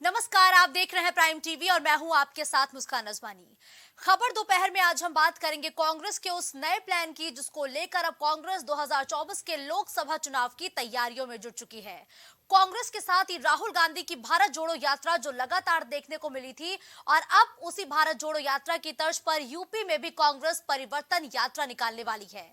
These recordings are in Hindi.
नमस्कार, आप देख रहे हैं प्राइम टीवी और मैं हूं आपके साथ मुस्कान अजवानी। खबर दोपहर में आज हम बात करेंगे कांग्रेस के उस नए प्लान की जिसको लेकर अब कांग्रेस 2024 के लोकसभा चुनाव की तैयारियों में जुट चुकी है। कांग्रेस के साथ ही राहुल गांधी की भारत जोड़ो यात्रा जो लगातार देखने को मिली थी और अब उसी भारत जोड़ो यात्रा की तर्ज पर यूपी में भी कांग्रेस परिवर्तन यात्रा निकालने वाली है।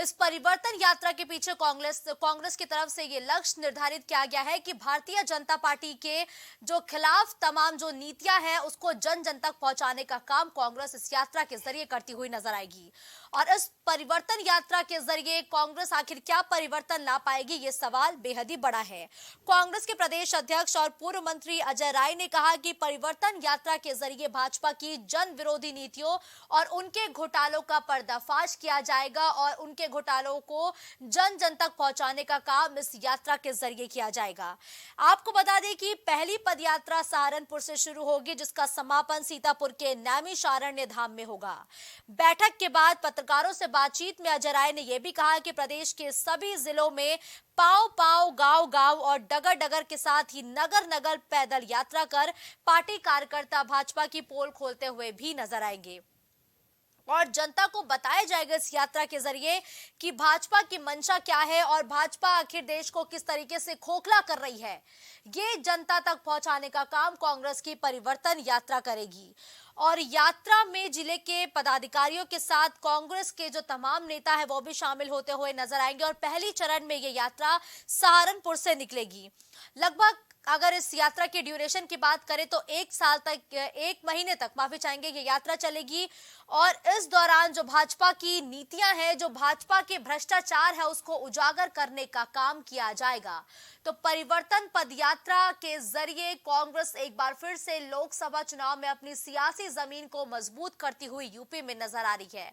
इस परिवर्तन यात्रा के पीछे कांग्रेस की तरफ से ये लक्ष्य निर्धारित किया गया है कि भारतीय जनता पार्टी के जो खिलाफ तमाम जो नीतियां हैं उसको जन जन तक पहुंचाने का काम कांग्रेस इस यात्रा के जरिए करती हुई नजर आएगी। और इस परिवर्तन यात्रा के जरिए कांग्रेस आखिर क्या परिवर्तन ला पाएगी, ये सवाल बेहद ही बड़ा है। कांग्रेस के प्रदेश अध्यक्ष और पूर्व मंत्री अजय राय ने कहा कि परिवर्तन यात्रा के जरिए भाजपा की जन विरोधी नीतियों और उनके घोटालों का पर्दाफाश किया जाएगा और उनके घोटालों को जन जन तक पहुंचाने का काम इस यात्रा के जरिए किया जाएगा। आपको बता दें कि पहली पदयात्रा सहारनपुर से शुरू होगी जिसका समापन सीतापुर के नैमिषारण्य धाम में होगा। बैठक के बाद पत्रकारों से बातचीत में अजय राय ने यह भी कहा कि प्रदेश के सभी जिलों में पांव पांव गांव गांव और डगर डगर के साथ ही नगर नगर पैदल यात्रा कर पार्टी कार्यकर्ता भाजपा की पोल खोलते हुए भी नजर आएंगे और जनता को बताया जाएगा इस यात्रा के जरिए कि भाजपा की मंशा क्या है और भाजपा आखिर देश को किस तरीके से खोखला कर रही है। ये जनता तक पहुंचाने का काम कांग्रेस की परिवर्तन यात्रा करेगी और यात्रा में जिले के पदाधिकारियों के साथ कांग्रेस के जो तमाम नेता है वो भी शामिल होते हुए नजर आएंगे और पहली चरण में ये यात्रा सहारनपुर से निकलेगी। लगभग अगर इस यात्रा की ड्यूरेशन की बात करें तो 1 महीने तक माफी चाहेंगे ये यात्रा चलेगी और इस दौरान जो भाजपा की नीतियां हैं, जो भाजपा के भ्रष्टाचार है उसको उजागर करने का काम किया जाएगा। तो परिवर्तन पदयात्रा के जरिए कांग्रेस एक बार फिर से लोकसभा चुनाव में अपनी सियासी जमीन को मजबूत करती हुई यूपी में नजर आ रही है।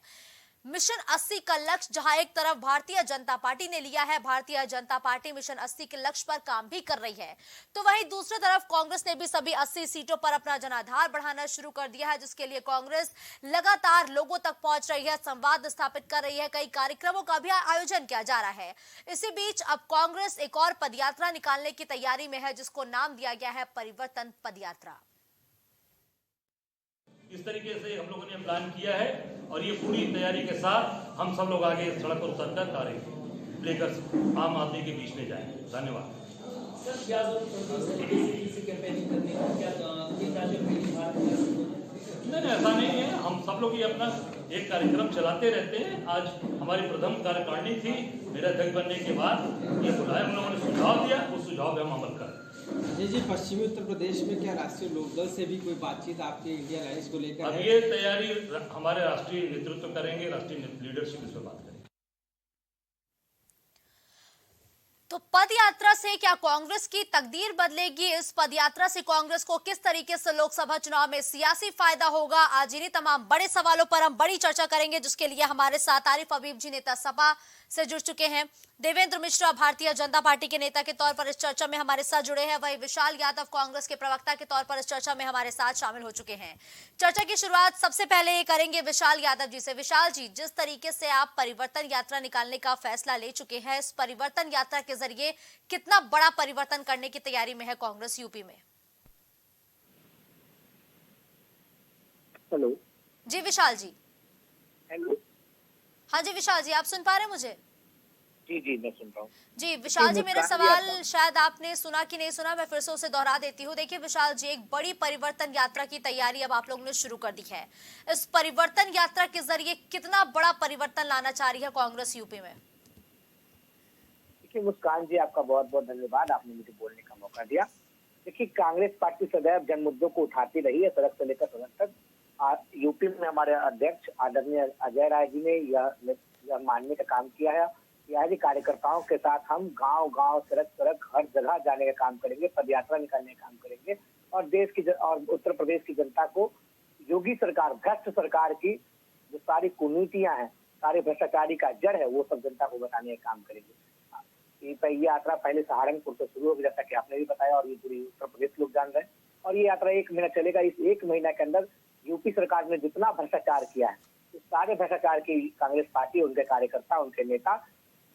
मिशन 80 का लक्ष्य जहां एक तरफ भारतीय जनता पार्टी ने लिया है, भारतीय जनता पार्टी मिशन 80 के लक्ष्य पर काम भी कर रही है, तो वहीं दूसरी तरफ कांग्रेस ने भी सभी 80 सीटों पर अपना जनाधार बढ़ाना शुरू कर दिया है जिसके लिए कांग्रेस लगातार लोगों तक पहुंच रही है, संवाद स्थापित कर रही है, कई कार्यक्रमों का भी आयोजन किया जा रहा है। इसी बीच अब कांग्रेस एक और पदयात्रा निकालने की तैयारी में है जिसको नाम दिया गया है परिवर्तन पदयात्रा। इस तरीके से हम लोगों ने प्लान किया है और ये पूरी तैयारी के साथ हम सब लोग आगे सड़क पर उतरकर कार्य लेकर आम आदमी के बीच में जाएंगे। धन्यवाद। सर, क्या कैंपेनिंग करने का क्या नहीं, ऐसा नहीं है। हम सब लोग ये अपना एक कार्यक्रम चलाते रहते हैं। आज हमारी प्रथम कार्यकारिणी थी, मेरा अध्यक्ष बनने के बाद ये बुलाया, हम लोगों ने सुझाव दिया, उस सुझाव पे हम अमल कर। जी, पश्चिमी उत्तर प्रदेश में क्या राष्ट्रीय लोकदल से भी कोई बातचीत आपके इंडिया अलायंस को लेकर अब है? ये तैयारी हमारे राष्ट्रीय नेतृत्व करेंगे, राष्ट्रीय लीडरशिप इस पर बात करेंगे। तो पदयात्रा से क्या कांग्रेस की तकदीर बदलेगी? इस पदयात्रा से कांग्रेस को किस तरीके से लोकसभा चुनाव में सियासी फायदा होगा? आज इन्हीं तमाम बड़े सवालों पर हम बड़ी चर्चा करेंगे जिसके लिए हमारे साथ आरिफ हबीब जी नेता सपा से जुड़ चुके हैं, देवेंद्र मिश्रा भारतीय जनता पार्टी के नेता के तौर पर इस चर्चा में हमारे साथ जुड़े हैं, वही विशाल यादव कांग्रेस के प्रवक्ता के तौर पर इस चर्चा में हमारे साथ शामिल हो चुके हैं। चर्चा की शुरुआत सबसे पहले करेंगे विशाल यादव जी से। विशाल जी, जिस तरीके से आप परिवर्तन यात्रा निकालने का फैसला ले चुके हैं, इस परिवर्तन यात्रा के जरिए कितना बड़ा परिवर्तन करने की तैयारी में है कांग्रेस यूपी में? हेलो जी विशाल जी। हेलो। हाँ जी विशाल जी, आप सुन पा रहे हैं मुझे? जी मैं सुन रहा हूँ। जी विशाल जी, मेरा मुस्कान सवाल शायद आपने सुना कि नहीं सुना, मैं फिर से उसे दोहरा देती हूँ। देखिए विशाल जी, एक बड़ी परिवर्तन यात्रा की तैयारी अब आप लोगों ने शुरू कर दी है। इस परिवर्तन यात्रा के जरिए कितना बड़ा परिवर्तन लाना चाह रही है कांग्रेस यूपी में? देखिए मुस्कान जी, आपका बहुत बहुत धन्यवाद, आपने मुझे बोलने का मौका दिया। देखिए, कांग्रेस पार्टी सदैव जन मुद्दों को उठाती रही है, सड़क से लेकर सदन तक। यूपी में हमारे अध्यक्ष आदरणीय अजय राय जी ने यह मानने का काम किया है कि आज कार्यकर्ताओं के साथ हम गांव गांव सड़क सड़क हर जगह जाने का काम करेंगे, पदयात्रा निकालने का काम करेंगे और देश की और उत्तर प्रदेश की जनता को योगी सरकार, भ्रष्ट सरकार की जो सारी कुनीतियां हैं, सारे भ्रष्टाचारी का जड़ है, वो सब जनता को बताने का काम करेंगे। ये यात्रा पहले सहारनपुर से शुरू होगी, जैसा कि आपने भी बताया, और ये पूरी उत्तर प्रदेश लोग जान रहे हैं। और ये यात्रा 1 महीना चलेगा। इस 1 महीना के अंदर यूपी सरकार ने जितना भ्रष्टाचार किया है, उस सारे भ्रष्टाचार की कांग्रेस पार्टी, उनके कार्यकर्ता, उनके नेता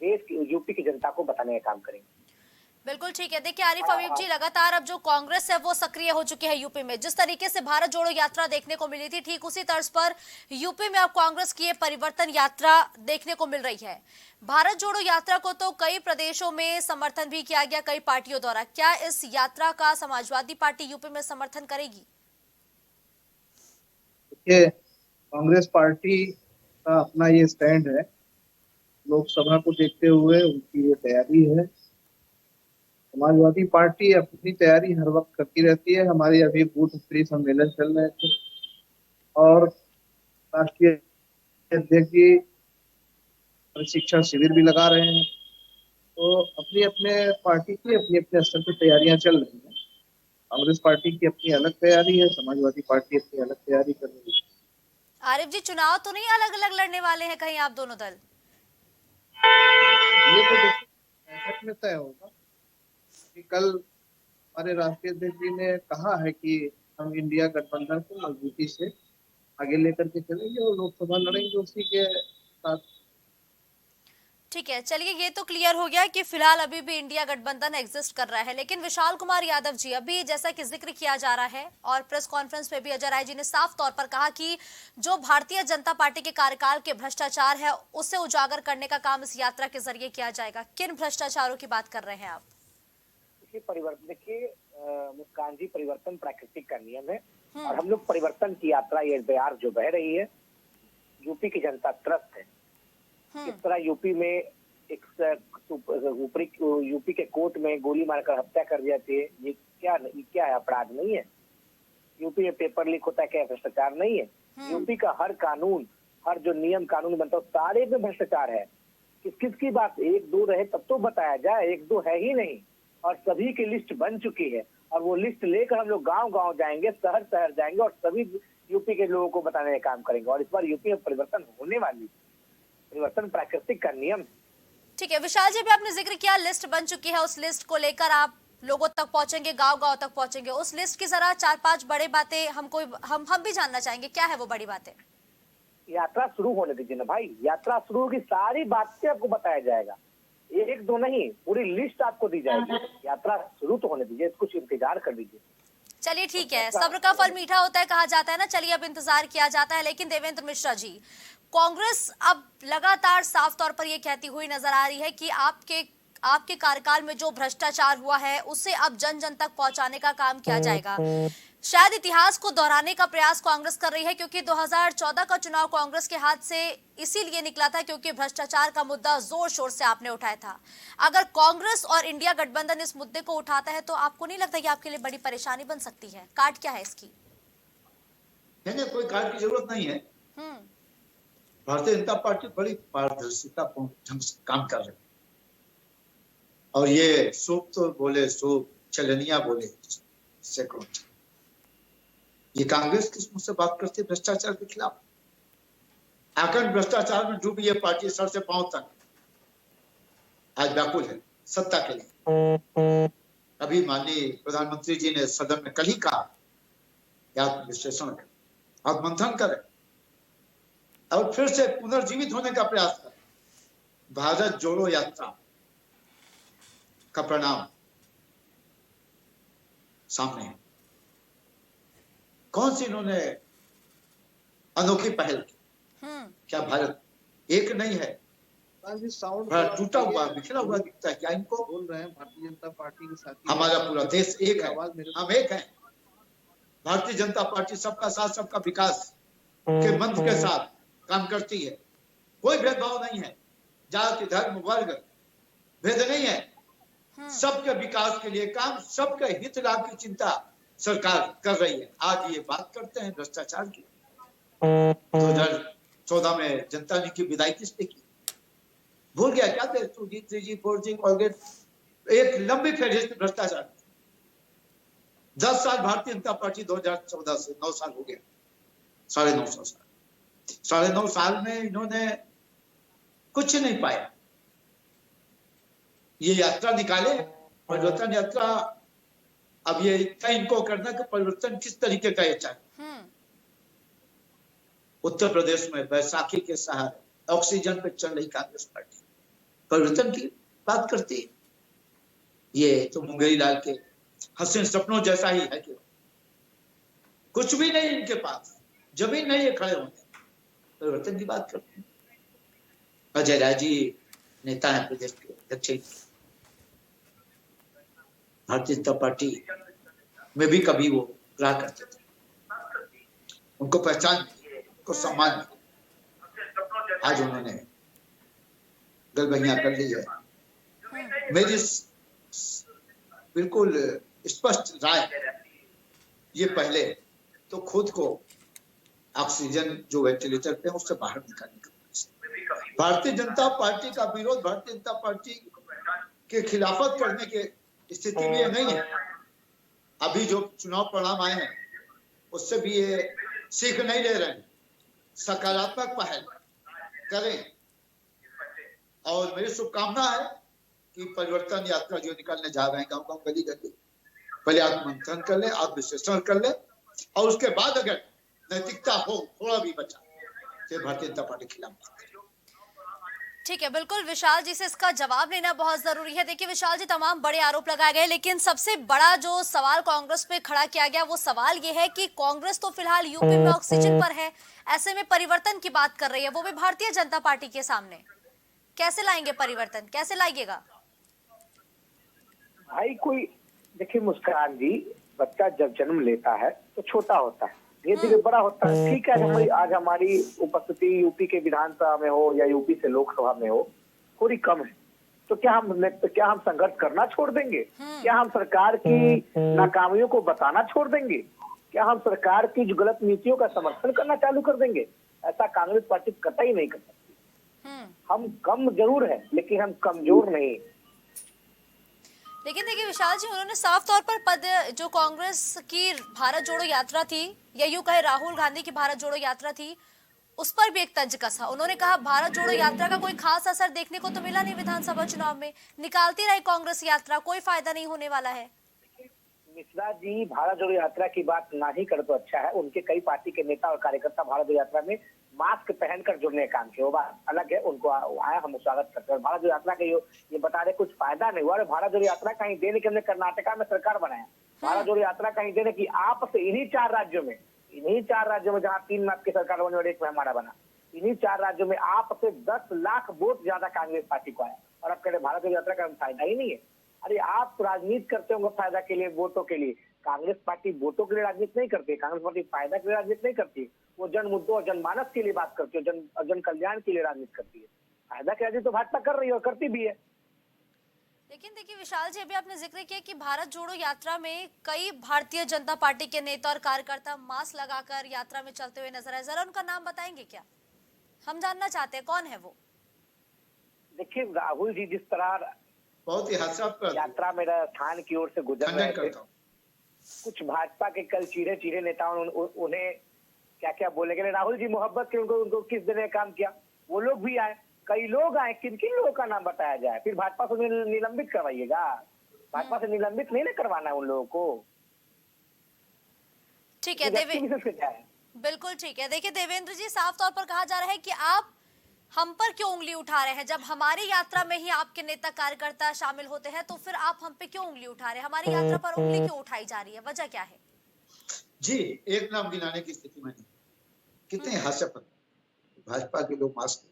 देश की, यूपी की जनता को बताने का काम करेंगे। बिल्कुल ठीक है। देखिए आरिफ हबीब जी, लगातार अब जो कांग्रेस है वो सक्रिय हो चुकी है यूपी में। जिस तरीके से भारत जोड़ो यात्रा देखने को मिली थी, ठीक उसी तर्ज पर यूपी में अब कांग्रेस की ये परिवर्तन यात्रा देखने को मिल रही है। भारत जोड़ो यात्रा को तो कई प्रदेशों में समर्थन भी किया गया कई पार्टियों द्वारा। क्या इस यात्रा का समाजवादी पार्टी यूपी में समर्थन करेगी? देखिए, कांग्रेस पार्टी का अपना ये स्टैंड है। लोकसभा को देखते हुए उनकी ये तैयारी है। समाजवादी पार्टी अपनी तैयारी हर वक्त करती रहती है। हमारे अभी बूथ स्तरीय सम्मेलन चल रहे थे और राष्ट्रीय अध्यक्ष जी प्रशिक्षण शिविर भी लगा रहे हैं। तो अपनी अपने पार्टी की अपनी अपने स्तर पर तैयारियां चल रही हैं। कांग्रेस पार्टी की अपनी अलग तैयारी है, समाजवादी पार्टी अपनी अलग तैयारी कर रही है। आरिफ जी, चुनाव तो नहीं अलग अलग लड़ने वाले हैं कहीं आप दोनों दल? ये तो देखिए बैठक में तय होगा कि कल हमारे राष्ट्रीय अध्यक्ष जी ने कहा है कि हम इंडिया गठबंधन को मजबूती से आगे लेकर के चलेंगे और लोकसभा लड़ेंगे उसी के साथ। ठीक है, चलिए ये तो क्लियर हो गया कि फिलहाल अभी भी इंडिया गठबंधन एग्जिस्ट कर रहा है। लेकिन विशाल कुमार यादव जी, अभी जैसा कि जिक्र किया जा रहा है और प्रेस कॉन्फ्रेंस में भी अजय राय जी ने साफ तौर पर कहा कि जो भारतीय जनता पार्टी के कार्यकाल के भ्रष्टाचार है उसे उजागर करने का काम इस यात्रा के जरिए किया जाएगा। किन भ्रष्टाचारों की बात कर रहे हैं आप? देखिए मुस्कान जी, परिवर्तन प्राकृतिक का नियम है और हम लोग परिवर्तन की यात्रा ये बिहार जो बह रही है, यूपी की जनता त्रस्त है। इस तरह यूपी में एक यूपी के कोर्ट में गोली मारकर हत्या कर दिया थे, ये क्या है? अपराध नहीं है? यूपी में पेपर लीक होता है, क्या भ्रष्टाचार नहीं है? यूपी का हर कानून, हर जो नियम कानून बनता है सारे में भ्रष्टाचार है। किसकी बात एक दो रहे तब तो बताया जाए, एक दो है ही नहीं और सभी की लिस्ट बन चुकी है और वो लिस्ट लेकर हम लोग गांव गांव जाएंगे, शहर शहर जाएंगे और सभी यूपी के लोगों को बताने का काम करेंगे और इस बार यूपी में परिवर्तन होने वाली है। परिवर्तन प्राकृतिक का नियम। ठीक है विशाल जी, भी आपने जिक्र किया लिस्ट बन चुकी है, उस लिस्ट को लेकर आप लोगों तक पहुंचेंगे, गांव गांव तक पहुंचेंगे। उस लिस्ट की जरा 4-5 बड़ी बातें हम भी जानना चाहेंगे, क्या है वो बड़ी बातें? यात्रा शुरू होने दीजिए ना भाई, यात्रा शुरू होगी, सारी बातें आपको बताया जाएगा, एक दो नहीं, पूरी लिस्ट आपको दी जाएगी। यात्रा शुरू तो होने दीजिए, कुछ इंतजार कर लीजिए। चलिए ठीक है, सब्र का फल मीठा होता है कहा जाता है ना। चलिए अब इंतजार किया जाता है। लेकिन देवेंद्र मिश्रा जी, कांग्रेस अब लगातार साफ तौर पर यह कहती हुई नजर आ रही है कि आपके कार्यकाल में जो भ्रष्टाचार हुआ है उसे अब जन जन तक पहुंचाने का काम किया जाएगा। शायद इतिहास को दोहराने का प्रयास कांग्रेस कर रही है, क्योंकि 2014 का चुनाव कांग्रेस के हाथ से इसीलिए निकला था क्योंकि भ्रष्टाचार का मुद्दा जोर शोर से आपने उठाया था। अगर कांग्रेस और इंडिया गठबंधन इस मुद्दे को उठाता है तो आपको नहीं लगता कि आपके लिए बड़ी परेशानी बन सकती है? काट क्या है इसकी? नहीं, कोई काट की जरूरत नहीं है। भारतीय जनता पार्टी बड़ी पारदर्शिता ढंग से काम कर रही है और ये सूप तो बोले सूप, चलनिया बोले सैकड़ों। ये कांग्रेस किस मुंह से बात करती है भ्रष्टाचार के खिलाफ? आखिर भ्रष्टाचार में डूबी ये पार्टी सर से पांव तक आज व्याकुल है सत्ता के लिए। अभी माननीय प्रधानमंत्री जी ने सदन में कल ही कहा कि आप विश्लेषण करें, आप मंथन करें और फिर से पुनर्जीवित होने का प्रयास करें। भारत जोड़ो यात्रा का परिणाम सामने है। कौन सी इन्होंने अनोखी पहल की? क्या भारत एक नहीं है? भारत टूटा हुआ बिखरा हुआ दिखता है क्या इनको? बोल रहे हैं भारतीय जनता पार्टी के साथ हमारा पूरा देश एक है, हम एक हैं। भारतीय जनता पार्टी सबका साथ सबका विकास के मंत्र के साथ काम करती है। कोई भेदभाव नहीं है, जाति धर्म वर्ग भेद नहीं है। सबके विकास के लिए काम, सबके हित लाभ की चिंता सरकार कर रही है। आज ये बात करते हैं भ्रष्टाचार की। 2014 में जनता ने की विदाई किसने की? भूल गया क्या? 2G 3G 4G एक लंबी फहरिस्त भ्रष्टाचार। 10 साल भारतीय जनता पार्टी 2014 से 9 साल हो गया, 9.5 साल। 9.5 साल में इन्होंने कुछ नहीं पाया। ये यात्रा निकाले, परिवर्तन यात्रा। अब ये इनको करना कि परिवर्तन किस तरीके का ये चाहे। उत्तर प्रदेश में बैसाखी के सहारे ऑक्सीजन पे चल रही कांग्रेस पार्टी परिवर्तन की बात करती है। ये तो मुंगेरी लाल के हसीन सपनों जैसा ही है कि कुछ भी नहीं इनके पास, जमीन नहीं है खड़े होने, परिवर्तन की बात करते हैं। अजय राय जी नेता है प्रदेश के अध्यक्ष, भारतीय जनता पार्टी में भी कभी वो रहा करते थे, उनको पहचान उनको सम्मान, आज उन्होंने गलबैया कर ली है। मेरी बिल्कुल स्पष्ट राय, ये पहले तो खुद को ऑक्सीजन जो वेंटिलेटर पे उससे बाहर निकालने का, भारतीय जनता पार्टी का विरोध भारतीय जनता पार्टी के खिलाफत करने के स्थिति में नहीं है। अभी जो चुनाव परिणाम आए हैं उससे भी ये सीख नहीं ले रहे हैं, सकारात्मक पहल करें और मेरी शुभकामना है कि परिवर्तन यात्रा जो निकालने जा रहे हैं गांव गांव गली गली, पहले आत्ममंथन कर ले, आत्मविश्लेषण कर ले और उसके बाद अगर नैतिकता हो थोड़ा भी बचा तो भारतीय जनता पार्टी के खिलाफ। ठीक है, बिल्कुल विशाल जी से इसका जवाब लेना बहुत जरूरी है। देखिए विशाल जी, तमाम बड़े आरोप लगाए गए, लेकिन सबसे बड़ा जो सवाल कांग्रेस पे खड़ा किया गया वो सवाल ये है कि कांग्रेस तो फिलहाल यूपी में ऑक्सीजन पर है, ऐसे में परिवर्तन की बात कर रही है, वो भी भारतीय जनता पार्टी के सामने। कैसे लाएंगे परिवर्तन, कैसे लाइएगा? भाई कोई देखिए मुस्कान जी, बच्चा जब जन्म लेता है तो छोटा होता है, धीरे धीरे बड़ा होता है। ठीक है, आज हमारी उपस्थिति यूपी के विधानसभा में हो या यूपी से लोकसभा में हो थोड़ी कम है, तो क्या हम संघर्ष करना छोड़ देंगे? क्या हम सरकार की नाकामियों को बताना छोड़ देंगे? क्या हम सरकार की जो गलत नीतियों का समर्थन करना चालू कर देंगे? ऐसा कांग्रेस पार्टी कतई नहीं कर सकती। हम कम जरूर है लेकिन हम कमजोर नहीं। लेकिन देखिए विशाल जी, उन्होंने साफ तौर पर जो कांग्रेस की भारत जोड़ो यात्रा थी, या यूं कहे राहुल गांधी की भारत जोड़ो यात्रा थी, उस पर भी एक तंज कसा। उन्होंने कहा भारत जोड़ो यात्रा का कोई खास असर देखने को तो मिला नहीं विधानसभा चुनाव में, निकालती रही कांग्रेस यात्रा, कोई फायदा नहीं होने वाला है। मिश्रा जी, भारत जोड़ो यात्रा की बात ना ही कर तो अच्छा है। उनके कई पार्टी के नेता और कार्यकर्ता भारत जोड़ो यात्रा में मास्क पहनकर जुड़ने का काम किया, वो बात अलग है, उनको आया, हम स्वागत करते हैं। भारत जोड़ो यात्रा के ये बता रहे कुछ फायदा नहीं हुआ। भारत जोड़ो यात्रा कहीं देने के हमने कर्नाटका में सरकार बनाया, भारत जोड़ो यात्रा कहीं देने की आप से इन्हीं चार राज्यों में जहाँ 3 में आपकी सरकार बनी और 1 में हमारा बना, इन्हीं 4 राज्यों में आप से 10 लाख वोट ज्यादा कांग्रेस पार्टी को आया, और अब कह रहे भारत जोड़ो यात्रा का फायदा ही नहीं है। अरे आप राजनीति करते होंगे फायदा के लिए, वोटों के लिए। कांग्रेस पार्टी वोटों के लिए राजनीति नहीं करती, कांग्रेस पार्टी फायदा के लिए राजनीति नहीं करती, वो जन मुद्दों और जनमानस के लिए बात करती है, जन कल्याण के लिए राजनीति करती है। फायदा की राजनीति तो भाजपा कर रही है और करती भी है। लेकिन देखिए विशाल जी, अभी आपने जिक्र किया कि भारत जोड़ो यात्रा में कई भारतीय जनता पार्टी के नेता और कार्यकर्ता मास्क लगाकर यात्रा में चलते हुए नजर आए, जरा उनका नाम बताएंगे क्या? हम जानना चाहते हैं कौन है वो। देखिए राहुल जी जिस तरह बहुत ही हास्यास्पद यात्रा में राजस्थान की ओर से गुजर रहे थे, कुछ भाजपा के कल चीरे नेताओं ने उन्हें क्या क्या बोलने के लिए, राहुल जी मोहब्बत के उनको किस दिन काम किया, वो लोग भी आए, कई लोग आए, किन किन लोगों का नाम बताया जाए, फिर भाजपा से निलंबित करवाइएगा? भाजपा से निलंबित नहीं ना करवाना है उन लोगों को। ठीक है बिल्कुल ठीक है। देखिए देवेंद्र जी, साफ तौर पर कहा जा रहा है कि आप हम पर क्यों उंगली उठा रहे हैं? जब हमारी यात्रा में ही आपके नेता कार्यकर्ता शामिल होते हैं तो फिर आप हम पे क्यों उंगली उठा रहे हैं? हमारी यात्रा पर उंगली क्यों उठाई जा रही है, वजह क्या है? जी, एक नाम गिनाने की स्थिति में नहीं। कितने हास्यास्पद भाजपा के लोग मास्क,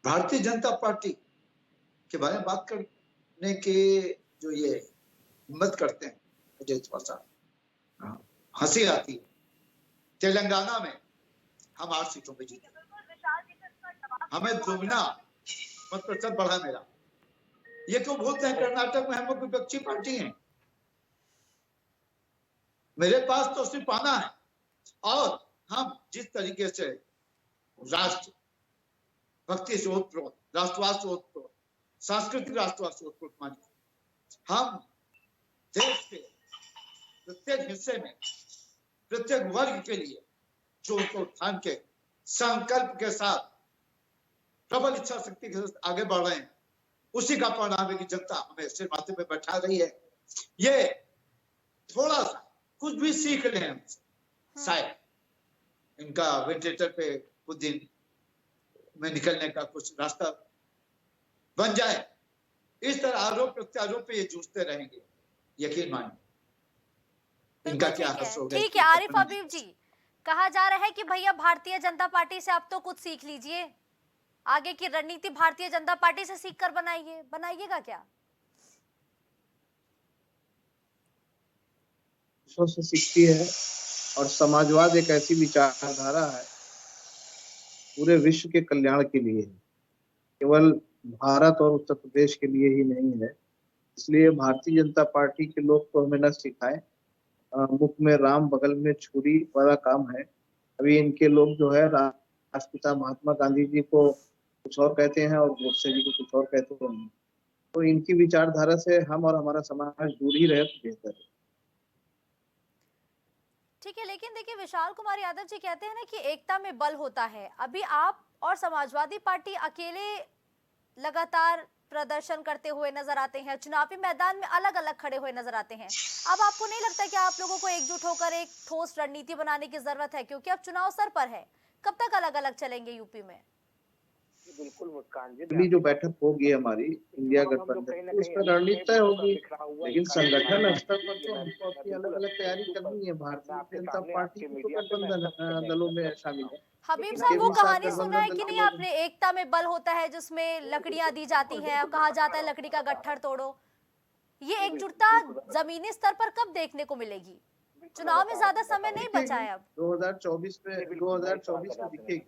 भारतीय जनता पार्टी के बारे में बात करने के जो ये हिम्मत करते हैं, मुझे थोड़ा सा हंसी आती है। तेलंगाना में हम 8 सीटों पे जीते, हमें दुगना मत प्रतिशत बढ़ा मेरा। ये क्यों भूलते हैं कर्नाटक में हम लोग विपक्षी पार्टी हैं, मेरे पास तो सिर्फ आना है, और हम जिस तरीके से राष्ट्र भक्ति से ओतप्रोत, राष्ट्रवाद से ओतप्रोत, सांस्कृतिक राष्ट्रवाद से ओतप्रोत मानिए, हम देश के प्रत्येक हिस्से में प्रत्येक वर्ग के लिए जो उनको उत्थान के संकल्प के साथ प्रबल इच्छा शक्ति के साथ आगे बढ़ रहे हैं, उसी का परिणाम है कि जनता हमें सिर माथे पे बैठा रही है। ये थोड़ा सा कुछ भी सीख लें हम, शायद इनका वेंटिलेटर पे कुछ दिन में निकलने का कुछ रास्ता बन जाए, इस तरह आरोप प्रत्यारोप पे ये जूझते रहेंगे, यकीन मानिए। इनका क्या हर्ष होगा? ठीक है आरिफ हबीब जी, कहा जा रहा है कि भैया भारतीय जनता पार्टी से आप तो कुछ सीख लीजिए, आगे की रणनीति भारतीय जनता पार्टी से सीख कर बनाइएगा क्या? से सीखती है और समाजवाद एक ऐसी विचारधारा है पूरे विश्व के कल्याण के लिए है, केवल भारत और उत्तर प्रदेश के लिए ही नहीं है। इसलिए भारतीय जनता पार्टी के लोग तो हमें न सिखाए, मुख में राम बगल में छुरी वाला काम है। अभी इनके लोग जो है राष्ट्रपिता महात्मा गांधी जी को कुछ और कहते हैं और गोडसे जी को कुछ और कहते हैं, तो इनकी विचारधारा से हम और हमारा समाज दूर ही रहे तो बेहतर है। ठीक है, लेकिन देखिए विशाल कुमार यादव जी कहते हैं ना कि एकता में बल होता है। अभी आप और समाजवादी पार्टी अकेले लगातार प्रदर्शन करते हुए नजर आते हैं, चुनावी मैदान में अलग अलग खड़े हुए नजर आते हैं। अब आपको नहीं लगता कि आप लोगों को एकजुट होकर एक ठोस रणनीति बनाने की जरूरत है, क्योंकि अब चुनाव सर पर है? कब तक अलग अलग चलेंगे यूपी में? बिल्कुल मुस्कान जी, अगली जो बैठक होगी हमारी इंडिया गठबंधन की, उसमें रणनीति तय होगी, लेकिन संगठन स्तर पर तो हमको अपनी अलग अलग तैयारी करनी है। भारतीय जनता पार्टी की तो गठबंधन दलों में शामिल है। हबीब साहब, वो कहानी सुना है कि नहीं आपने, एकता में बल होता है, जिसमें लकड़ियां दी जाती हैं, कहा जाता है लकड़ी का गट्ठर तोड़ो। ये एकजुटता जमीनी स्तर पर कब देखने को मिलेगी? चुनाव में ज्यादा समय नहीं बचा है अब। 2024 में दिखेगी।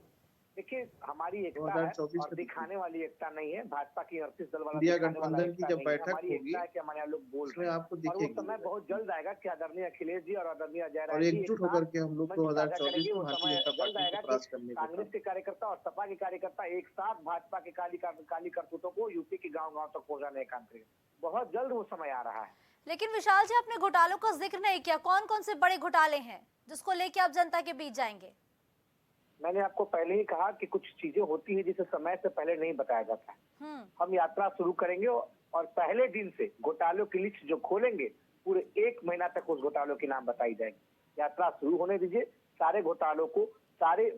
देखिए हमारी एकता है और दिखाने वाली एकता नहीं है, भाजपा की 38 दल वाला इंडिया गठबंधन की जब बैठक होगी कि हमारे यहाँ लोग बोल रहे हैं, आपको दिखेगी। और वो समय बहुत जल्द आएगा कि आदरणीय अखिलेश जी और आदरणीय अजय राय और एकजुट होकर के हम लोग 2024 में भारतीय जनता पार्टी को परास्त करने का कांग्रेस के कार्यकर्ता और सपा के कार्यकर्ता एक साथ भाजपा के काली करतूतों को यूपी के गाँव तक पहुँचाने का काम करेंगे। बहुत जल्द वो समय आ रहा है। लेकिन विशाल जी, आपने घोटालों का जिक्र नहीं किया। कौन कौन से बड़े घोटाले हैं जिसको लेके आप जनता के बीच जाएंगे? मैंने आपको पहले ही कहा कि कुछ चीजें होती है जिसे समय से पहले नहीं बताया जाता है। हम यात्रा शुरू करेंगे और पहले दिन से घोटालों की लिस्ट जो खोलेंगे, पूरे 1 महीना तक उस घोटालों के नाम बताई जाएगी। यात्रा शुरू होने दीजिए, सारे घोटालों को, सारे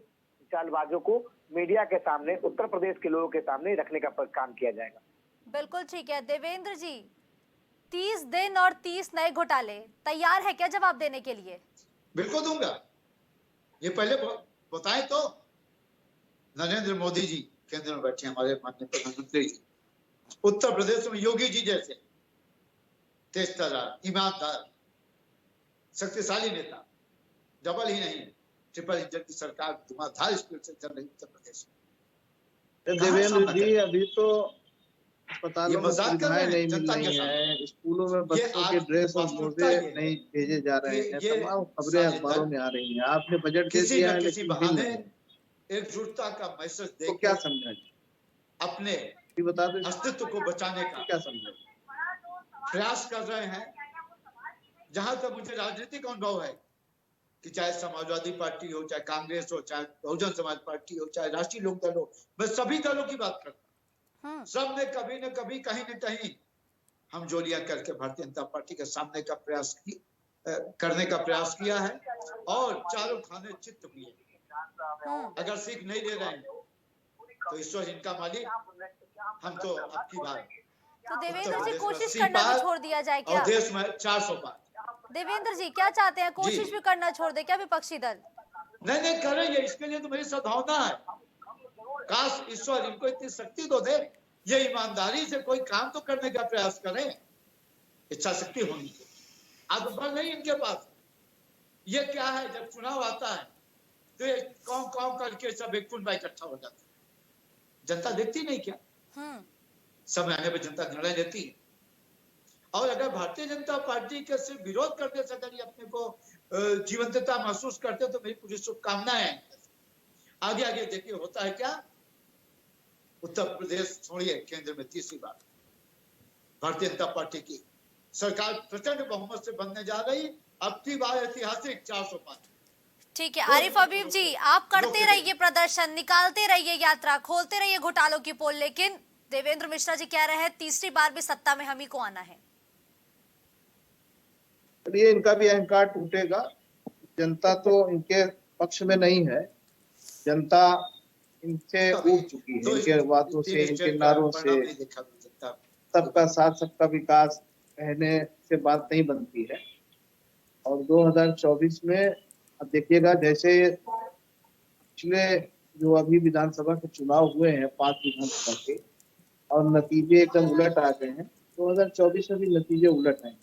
चालबाजों को मीडिया के सामने, उत्तर प्रदेश के लोगों के सामने रखने का काम किया जाएगा। बिल्कुल ठीक है। देवेंद्र जी, 30 दिन और 30 नए घोटाले, तैयार है क्या जवाब देने के लिए? बिल्कुल दूंगा। ये पहले बताएं तो, नरेंद्र मोदी जी केंद्र में बैठे, हमारे माननीय प्रधानमंत्री जी, उत्तर प्रदेश में योगी जी जैसे तेज तर्रार, ईमानदार, शक्तिशाली नेता, डबल ही नहीं ट्रिपल इंजन की सरकार धुआंधार स्पीड से चल रही उत्तर प्रदेश में। देवेंद्र जी, अभी तो अस्पतालों में सुविधाएं नहीं मिल रही है, स्कूलों में बच्चों के ड्रेस और मोजे नहीं भेजे जा रहे हैं, तमाम खबरें अखबारों में आ रही हैं। आपने बजट दे दिया है किसी बहाने एकजुटता का मैसेज दे, तो क्या समझा अपने बता दो अस्तित्व को बचाने का क्या समझा प्रयास कर रहे हैं। जहां तक मुझे राजनीतिक अनुभव है कि चाहे समाजवादी पार्टी हो, चाहे कांग्रेस हो, चाहे बहुजन समाज पार्टी हो, चाहे राष्ट्रीय लोकदल हो, मैं सभी दलों की बात करता हूं। सब ने कभी न कभी, कहीं न कहीं हम जोड़ियां करके भारतीय जनता पार्टी के सामने का करने का प्रयास किया है और चारों खाने चित्त हुए। अगर सीख नहीं ले रहे हैं तो ईश्वर इनका मालिक, हम तो आपकी बात। तो देवेंद्र जी, कोशिश करना भी छोड़ दिया जाए क्या? और देश में 400 पार। देवेंद्र जी, क्या चाहते हैं? कोशिश भी करना छोड़ दे क्या विपक्षी दल? नहीं करेंगे, इसके लिए तो मेरी सद्भावना है। काश ईश्वर इनको इतनी शक्ति तो दे, ये ईमानदारी से कोई काम तो करने का प्रयास करें। इच्छा शक्ति होनी चाहिए, आत्मबल नहीं इनके पास। ये क्या है, जब चुनाव आता है तो ये कौन करके सब एक कुंड इकट्ठा हो जाता है। जनता देखती नहीं क्या? समय आने पर जनता निर्णय लेती है। और अगर भारतीय जनता पार्टी के सिर्फ विरोध करने से अगर अपने को जीवंतता महसूस करते तो मेरी पूरी शुभकामनाएं। आगे देखिए होता है क्या। उत्तर प्रदेश छोड़िए, केंद्र में तीसरी बार भारतीय जनता पार्टी की सरकार प्रचंड बहुमत से बनने जा रही। अब की बार ऐतिहासिक 400 पार। ठीक है आरिफ हबीब जी, आप करते रहिए प्रदर्शन, निकालते रहिए यात्रा, खोलते रहिए घोटालों की पोल, लेकिन देवेंद्र मिश्रा जी कह रहे हैं तीसरी बार भी सत्ता में हम ही को आना है। ये इनका भी अहंकार टूटेगा। जनता तो इनके पक्ष में नहीं है, जनता इनसे उब चुकी है, इनके बातों से, इनके नारों से। सबका साथ सबका विकास कहने से बात नहीं बनती है। और 2024 में अब देखिएगा, जैसे पिछले जो अभी विधानसभा के चुनाव हुए हैं 5 विधानसभा के, और नतीजे एकदम उलट आ गए हैं। 2024 में भी नतीजे उलट आए।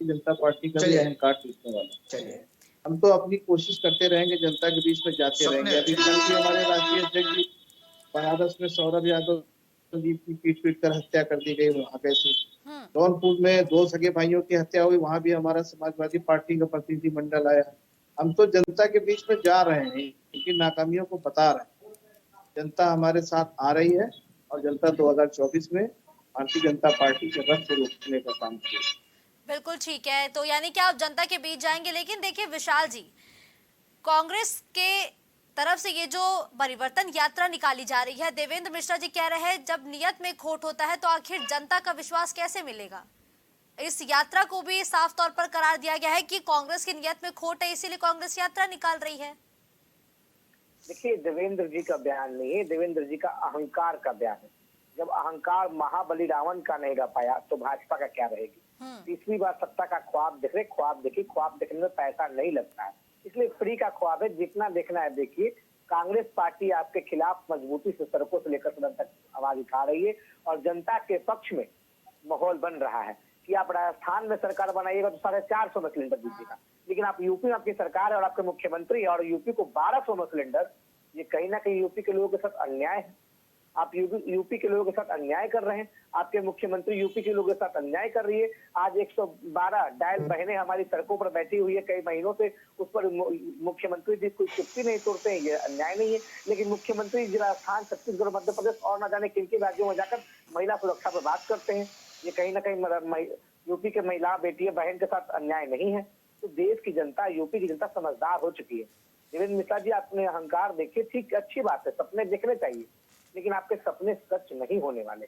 जनता पार्टी का भी अहंकार टूटने वाला। चलिए, हम तो अपनी कोशिश करते रहेंगे, जनता के बीच में जाते रहेंगे। अभी कल भी हमारे राष्ट्रीय अध्यक्ष जी बनारस में सौरभ यादव जी की पीट कर हत्या कर दी गई, वहां गए थे। जौनपुर में 2 सगे भाइयों की हत्या हुई, वहां भी हमारा समाजवादी पार्टी का प्रतिनिधिमंडल आया। हम तो जनता के बीच में जा रहे हैं, उनकी नाकामियों को बता रहे हैं। जनता हमारे साथ आ रही है और जनता 2024 में भारतीय जनता पार्टी के रथ को रोकने का काम करेगी। बिल्कुल ठीक है, तो यानी कि आप जनता के बीच जाएंगे। लेकिन देखिए विशाल जी, कांग्रेस के तरफ से ये जो परिवर्तन यात्रा निकाली जा रही है, देवेंद्र मिश्रा जी कह रहे हैं जब नियत में खोट होता है तो आखिर जनता का विश्वास कैसे मिलेगा। इस यात्रा को भी साफ तौर पर करार दिया गया है कि कांग्रेस की नियत में खोट है, इसीलिए कांग्रेस यात्रा निकाल रही है। देखिए, देवेंद्र जी का बयान नहीं है, देवेंद्र जी का अहंकार का बयान है। जब अहंकार महाबली रावण का नहीं रह पाया तो भाजपा का क्या रहेगी। तीसरी बार सत्ता का ख्वाब देख रहे, ख्वाब देखिए, ख्वाब देखने में पैसा नहीं लगता है, इसलिए फ्री का ख्वाब है, जितना देखना है देखिए। कांग्रेस पार्टी आपके खिलाफ मजबूती से सड़कों से लेकर सदन तक आवाज उठा रही है और जनता के पक्ष में माहौल बन रहा है कि आप राजस्थान में सरकार बनाइएगा तो 450 में सिलेंडर दीजिएगा, लेकिन आप यूपी में आपकी सरकार है और आपके मुख्यमंत्री और यूपी को 1200 में सिलेंडर, ये कहीं ना कहीं यूपी के लोगों के साथ अन्याय है। आप यूपी के लोगों के साथ अन्याय कर रहे हैं, आपके मुख्यमंत्री यूपी के लोगों के साथ अन्याय कर रही है। आज 112 डायल बहनें हमारी सड़कों पर बैठी हुई है कई महीनों से, उस पर मुख्यमंत्री जी कोई चुप्पी नहीं तोड़ते हैं, ये अन्याय नहीं है। लेकिन मुख्यमंत्री जी राजस्थान, छत्तीसगढ़, मध्य प्रदेश और न जाने किन किन राज्यों में जाकर महिला सुरक्षा पर बात करते हैं। ये कहीं ना कहीं यूपी के महिला बेटी बहन के साथ अन्याय नहीं है। तो देश की जनता, यूपी की जनता समझदार हो चुकी है। देवेंद्र मिश्रा जी, आपने अहंकार देखिए, ठीक अच्छी बात है, सपने देखने चाहिए, लेकिन आपके सपने सच नहीं होने वाले।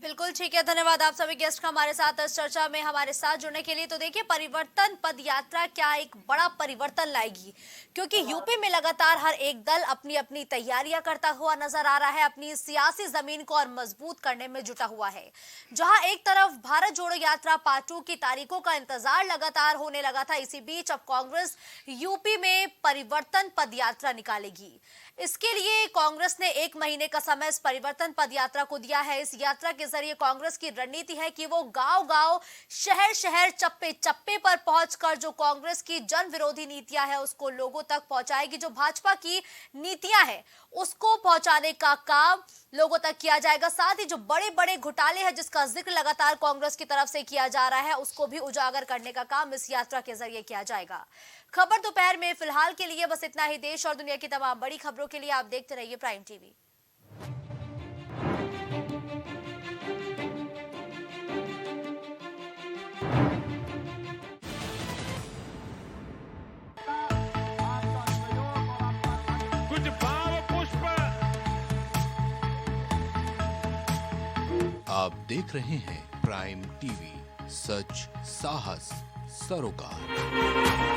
बिल्कुल ठीक है, धन्यवाद आप सभी गेस्ट का हमारे साथ इस चर्चा में हमारे साथ जुड़ने के लिए। तो देखिए, परिवर्तन पद यात्रा क्या एक बड़ा परिवर्तन लाएगी, क्योंकि यूपी में लगातार हर एक दल अपनी अपनी तैयारियां करता हुआ नजर आ रहा है, अपनी सियासी जमीन को और मजबूत करने में जुटा हुआ है। जहां एक तरफ भारत जोड़ो यात्रा पार्ट 2 की तारीखों का इंतजार लगातार होने लगा था, इसी बीच अब कांग्रेस यूपी में परिवर्तन पद यात्रा निकालेगी। इसके लिए कांग्रेस ने 1 महीने का समय इस परिवर्तन पद यात्रा को दिया है। इस यात्रा के जरिए कांग्रेस की रणनीति है कि वो गांव-गांव, शहर-शहर, चप्पे-चप्पे पर पहुंचकर जो कांग्रेस की जन विरोधी नीतियां है उसको लोगों तक पहुंचाएगी। जो भाजपा की नीतियां है उसको पहुंचाने का काम लोगों तक किया जाएगा। साथ ही जो बड़े-बड़े घोटाले हैं जिसका जिक्र लगातार कांग्रेस की तरफ से किया जा रहा है, उसको भी उजागर करने का काम इस यात्रा के जरिए किया जाएगा। खबर दोपहर में फिलहाल के लिए बस इतना ही। देश और दुनिया की तमाम बड़ी खबरों के लिए आप देखते रहिए प्राइम टीवी। कुछ भाव पुष्प। आप देख रहे हैं प्राइम टीवी, सच साहस सरोकार।